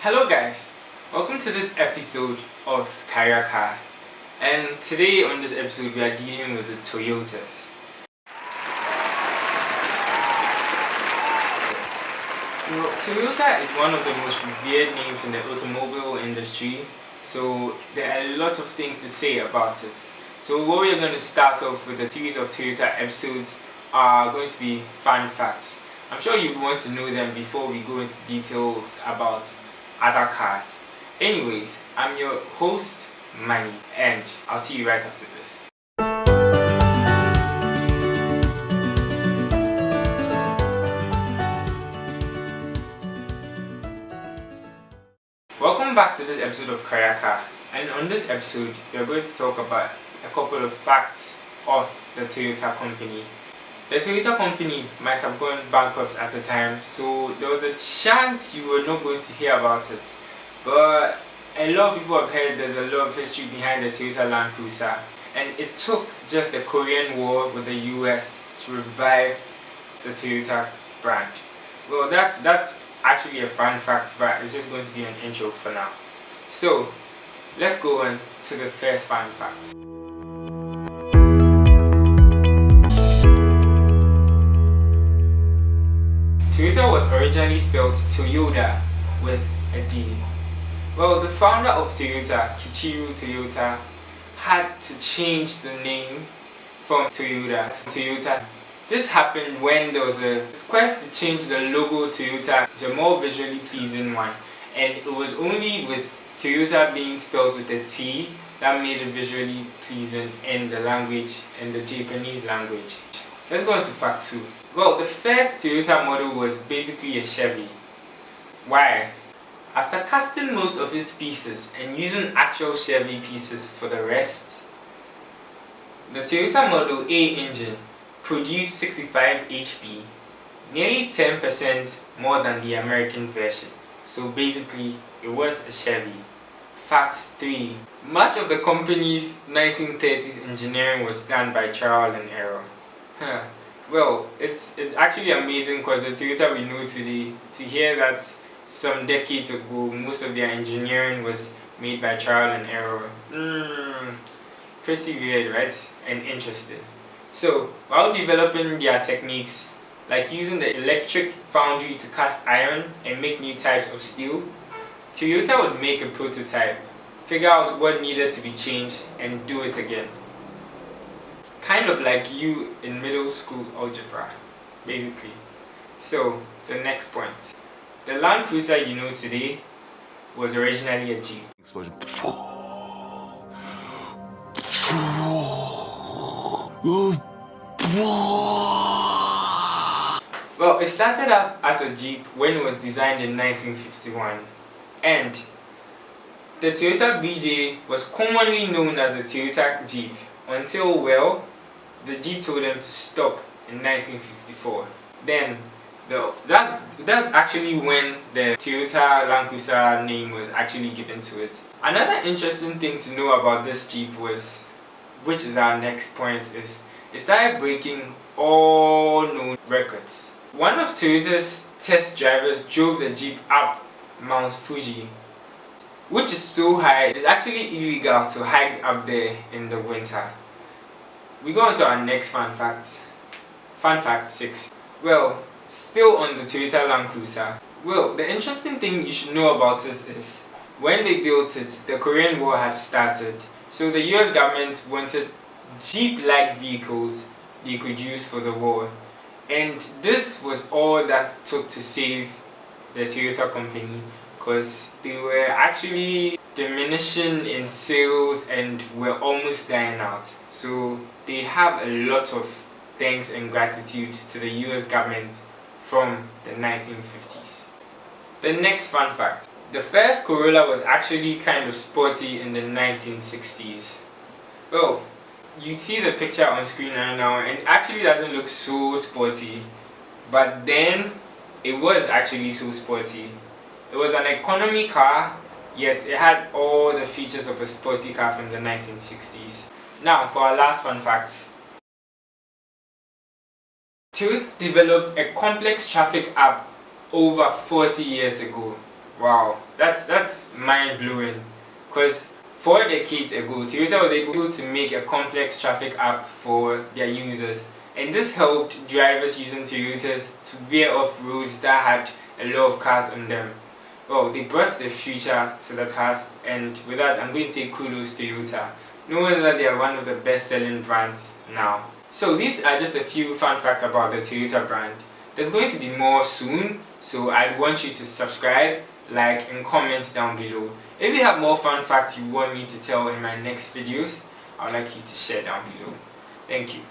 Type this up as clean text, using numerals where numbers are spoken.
Hello guys, welcome to this episode of Kiichiro Car, and today on this episode we are dealing with the Toyotas. Toyota is one of the most revered names in the automobile industry, so there are a lot of things to say about it. So what we're going to start off with a series of Toyota episodes are going to be fun facts. I'm sure you want to know them before we go into details about other cars. Anyways, I'm your host, Manny, and I'll see you right after this. Welcome back to this episode of Kiichiro Car, and on this episode we are going to talk about a couple of facts of the Toyota company. The Toyota company might have gone bankrupt at the time, so there was a chance you were not going to hear about it. But a lot of people have heard there's a lot of history behind the Toyota Land Cruiser, and it took just the Korean War with the US to revive the Toyota brand. Well, that's actually a fun fact, but it's just going to be an intro for now. So let's go on to the first fun fact. Toyota was originally spelled Toyoda with a D. Well, the founder of Toyota, Kiichiro Toyoda, had to change the name from Toyota to Toyota. This happened when there was a request to change the logo Toyota to a more visually pleasing one, and it was only with Toyota being spelled with a T that made it visually pleasing in the language, in the Japanese language. Let's go on to fact 2. Well, the first Toyota model was basically a Chevy. Why? After casting most of its pieces and using actual Chevy pieces for the rest, the Toyota Model A engine produced 65 HP, nearly 10% more than the American version. So basically, it was a Chevy. Fact 3. Much of the company's 1930s engineering was done by trial and error. Well, it's actually amazing because the Toyota we know today, to hear that some decades ago most of their engineering was made by trial and error. Pretty weird, right? And interesting. So while developing their techniques, like using the electric foundry to cast iron and make new types of steel, Toyota would make a prototype, figure out what needed to be changed, and do it again. Kind of like you in middle school algebra, basically. So, the next point. The Land Cruiser you know today was originally a Jeep. Explosion. Well, it started up as a Jeep when it was designed in 1951, and the Toyota BJ was commonly known as the Toyota Jeep until, well, the Jeep told them to stop in 1954. Then that's actually when the Toyota Land Cruiser name was actually given to it. Another interesting thing to know about this Jeep was, which is our next point, is it started breaking all known records. One of Toyota's test drivers drove the Jeep up Mount Fuji, which is so high it's actually illegal to hike up there in the winter. We go on to our next fun fact. Fun fact 6. Well, still on the Toyota Land Cruiser. Well, the interesting thing you should know about this is, when they built it, the Korean War had started. So the US government wanted Jeep-like vehicles they could use for the war. And this was all that took to save the Toyota company, because they were actually diminishing in sales and were almost dying out. So they have a lot of thanks and gratitude to the US government from the 1950s. The next fun fact. The first Corolla was actually kind of sporty in the 1960s. Well, you see the picture on screen right now, and it actually doesn't look so sporty, but then it was actually so sporty. It was an economy car, yet it had all the features of a sporty car from the 1960s. Now for our last fun fact. Toyota developed a complex traffic app over 40 years ago. Wow, that's mind-blowing, because 4 decades ago, Toyota was able to make a complex traffic app for their users, and this helped drivers using Toyotas to veer off roads that had a lot of cars on them. Well, they brought the future to the past, and with that, I'm going to take kudos to Toyota, knowing that they are one of the best-selling brands now. So these are just a few fun facts about the Toyota brand. There's going to be more soon, so I want you to subscribe, like, and comment down below. If you have more fun facts you want me to tell in my next videos, I would like you to share down below. Thank you.